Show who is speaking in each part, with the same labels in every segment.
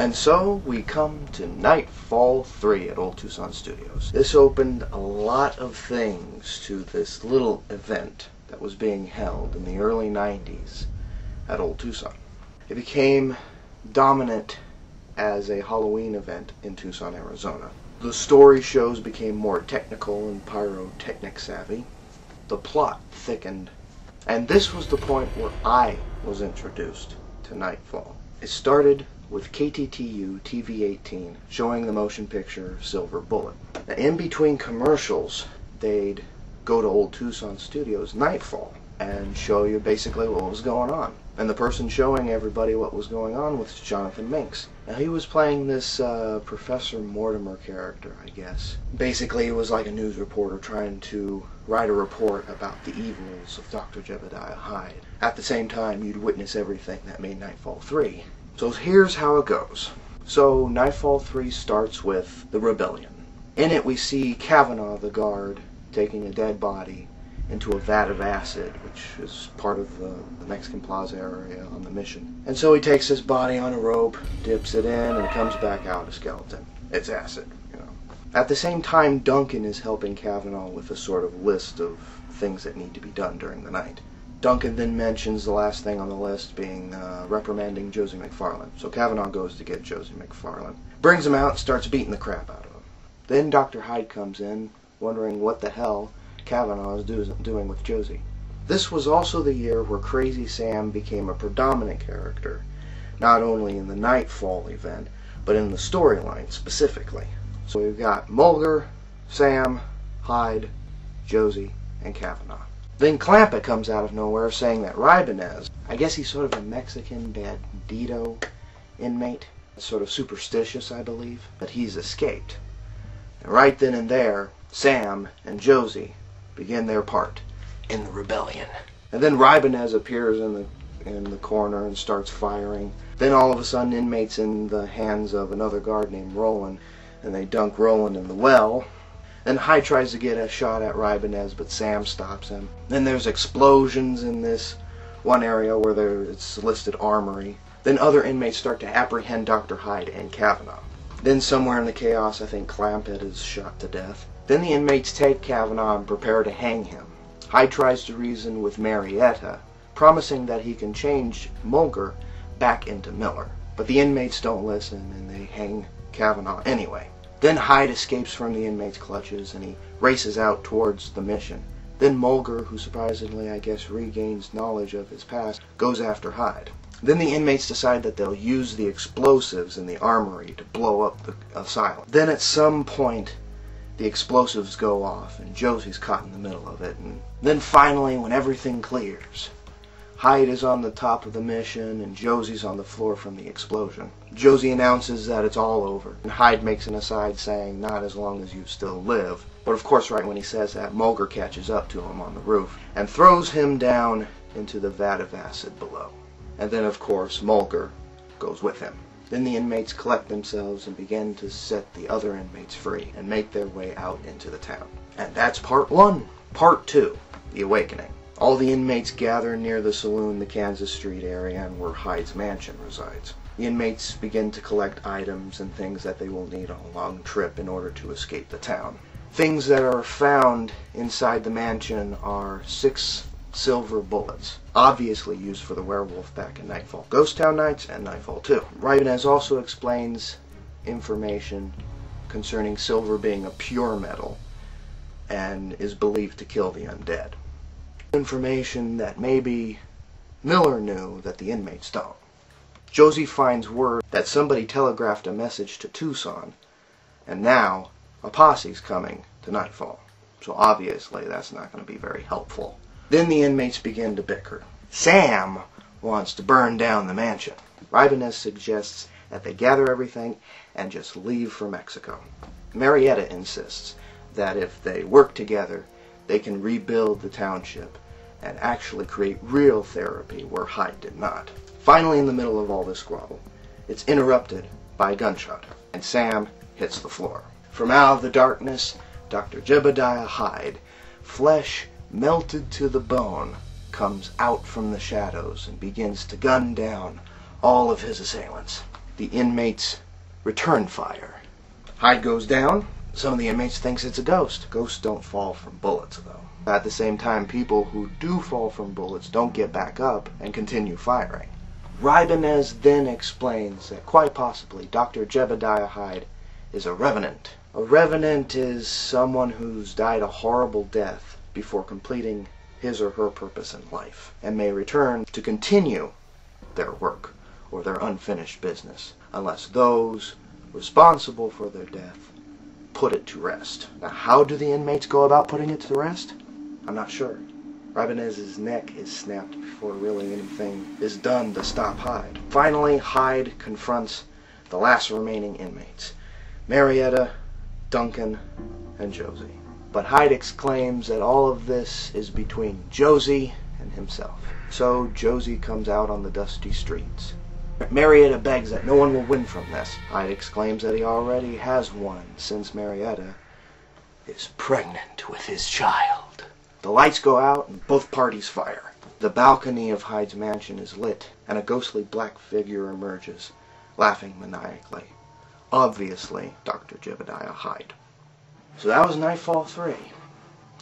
Speaker 1: And so we come to Nightfall 3 at Old Tucson Studios. This opened a lot of things to this little event that was being held in the early 90s at Old Tucson. It became dominant as a Halloween event in Tucson, Arizona. The story shows became more technical and pyrotechnic savvy. The plot thickened. And this was the point where I was introduced to Nightfall. It started with KTTU TV-18 showing the motion picture Silver Bullet. Now, in between commercials, they'd go to Old Tucson Studios Nightfall and show you basically what was going on. And the person showing everybody what was going on was Jonathan Minks. Now, he was playing this Professor Mortimer character, I guess. Basically, it was like a news reporter trying to write a report about the evils of Dr. Jebediah Hyde. At the same time, you'd witness everything that made Nightfall 3. So here's how it goes. So Nightfall 3 starts with the rebellion. In it we see Kavanaugh, the guard, taking a dead body into a vat of acid, which is part of the Mexican Plaza area on the mission. And so he takes his body on a rope, dips it in, and it comes back out a skeleton. It's acid, you know. At the same time, Duncan is helping Kavanaugh with a sort of list of things that need to be done during the night. Duncan then mentions the last thing on the list being reprimanding Josie McFarland. So Kavanaugh goes to get Josie McFarland, brings him out, and starts beating the crap out of him. Then Dr. Hyde comes in, wondering what the hell Kavanaugh is doing with Josie. This was also the year where Crazy Sam became a predominant character, not only in the Nightfall event, but in the storyline specifically. So we've got Mulger, Sam, Hyde, Josie, and Kavanaugh. Then Clampett comes out of nowhere saying that Ribonez, I guess he's sort of a Mexican bandito inmate, sort of superstitious, I believe, but he's escaped. And right then and there, Sam and Josie begin their part in the rebellion. And then Ribonez appears in the corner and starts firing. Then all of a sudden, inmates in the hands of another guard named Roland, and they dunk Roland in the well. Then Hyde tries to get a shot at Ribonez, but Sam stops him. Then there's explosions in this one area where it's listed armory. Then other inmates start to apprehend Dr. Hyde and Kavanaugh. Then somewhere in the chaos, I think Clampett is shot to death. Then the inmates take Kavanaugh and prepare to hang him. Hyde tries to reason with Marietta, promising that he can change Mulger back into Miller. But the inmates don't listen, and they hang Kavanaugh anyway. Then Hyde escapes from the inmates' clutches, and he races out towards the mission. Then Mulger, who surprisingly, I guess, regains knowledge of his past, goes after Hyde. Then the inmates decide that they'll use the explosives in the armory to blow up the asylum. Then at some point, the explosives go off, and Josie's caught in the middle of it. And then finally, when everything clears, Hyde is on the top of the mission, and Josie's on the floor from the explosion. Josie announces that it's all over, and Hyde makes an aside saying, "Not as long as you still live." But of course, right when he says that, Mulger catches up to him on the roof and throws him down into the vat of acid below. And then, of course, Mulger goes with him. Then the inmates collect themselves and begin to set the other inmates free and make their way out into the town. And that's part 1. Part 2, the awakening. All the inmates gather near the saloon, the Kansas Street area, and where Hyde's mansion resides. The inmates begin to collect items and things that they will need on a long trip in order to escape the town. Things that are found inside the mansion are 6 silver bullets, obviously used for the werewolf back in Nightfall Ghost Town Nights and Nightfall 2. Ribonez also explains information concerning silver being a pure metal and is believed to kill the undead. Information that maybe Miller knew that the inmates don't. Josie finds word that somebody telegraphed a message to Tucson, and now a posse's coming to Nightfall. So obviously that's not going to be very helpful. Then the inmates begin to bicker. Sam wants to burn down the mansion. Ribonez suggests that they gather everything and just leave for Mexico. Marietta insists that if they work together, they can rebuild the township and actually create real therapy where Hyde did not. Finally, in the middle of all this squabble, it's interrupted by a gunshot, and Sam hits the floor. From out of the darkness, Dr. Jebediah Hyde, flesh melted to the bone, comes out from the shadows and begins to gun down all of his assailants. the inmates return fire. Hyde goes down. Some of the inmates thinks it's a ghost. Ghosts don't fall from bullets, though. At the same time, people who do fall from bullets don't get back up and continue firing. Ribonez then explains that quite possibly Dr. Jebediah Hyde is a revenant. A revenant is someone who's died a horrible death before completing his or her purpose in life, and may return to continue their work or their unfinished business, unless those responsible for their death put it to rest. Now, how do the inmates go about putting it to rest? I'm not sure. Ribonez's neck is snapped before really anything is done to stop Hyde. Finally, Hyde confronts the last remaining inmates, Marietta, Duncan, and Josie. But Hyde exclaims that all of this is between Josie and himself. So Josie comes out on the dusty streets. Marietta begs that no one will win from this. Hyde exclaims that he already has won, since Marietta is pregnant with his child. The lights go out and both parties fire. The balcony of Hyde's mansion is lit, and a ghostly black figure emerges, laughing maniacally. Obviously, Dr. Jebediah Hyde. So that was Nightfall 3.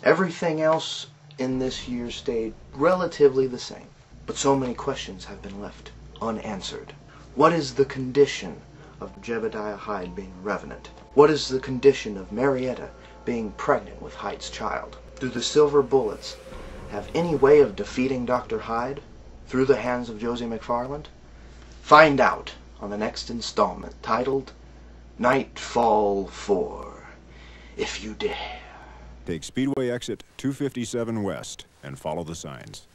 Speaker 1: Everything else in this year stayed relatively the same, but so many questions have been left unanswered. What is the condition of Jebediah Hyde being a revenant? What is the condition of Marietta being pregnant with Hyde's child? Do the silver bullets have any way of defeating Dr. Hyde through the hands of Josie McFarland? Find out on the next installment, titled Nightfall 4, if you dare.
Speaker 2: Take Speedway exit 257 west and follow the signs.